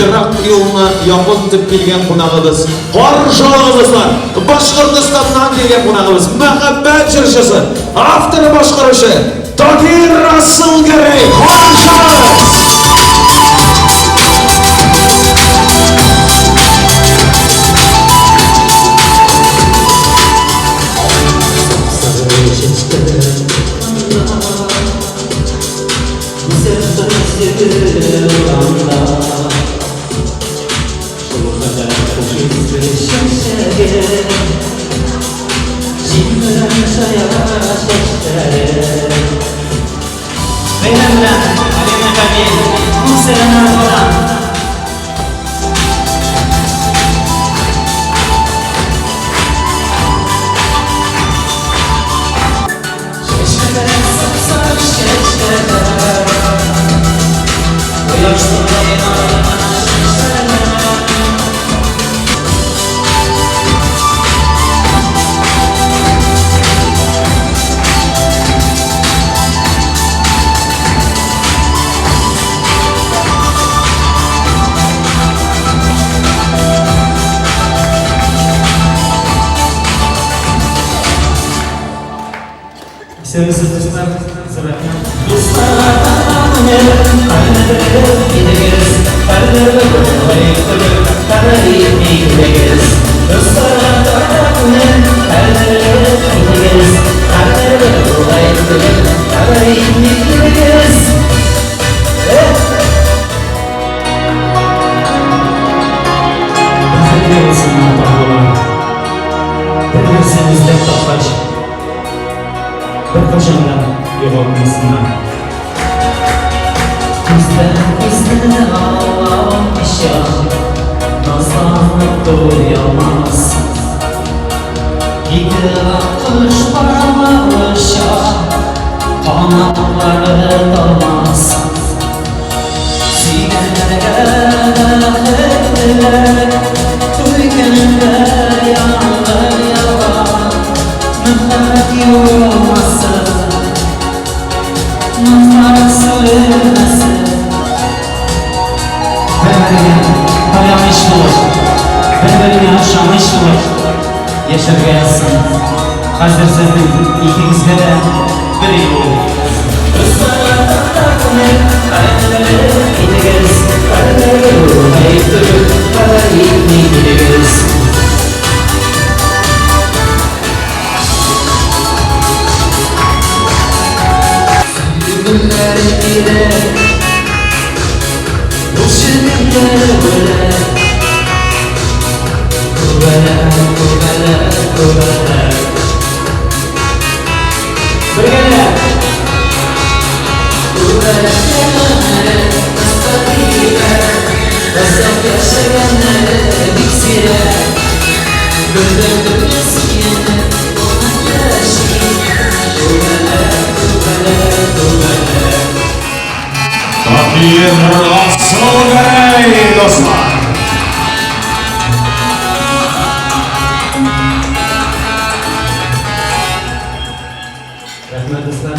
Irak yoluna yo'qotib kelgan qonağımız, Qorjog'imizlar, Boshqirdistondan kelgan qonağımız, Muhabbat Jirshisi, avtori boshqarishi Togir Rasulgari, Qorjog'. Sevgisiz dostlar, sebepten. Koşanlar yoğunmasından Bizden ağlamışa Nazlanıp doyamaz Gidi akış paramamışa Kanatları dalmaz Sinelere ettiler Duygunlar yanlar yalan Mühlet yorulmasın Nazlar sürülmesin Ben dayanmış bulur Ben yaşamış bulur Yaşar gelsin Hazır sizin ikinizde de bir yıl olur Togir Rasulgari dostlar. Rahmet dostlar.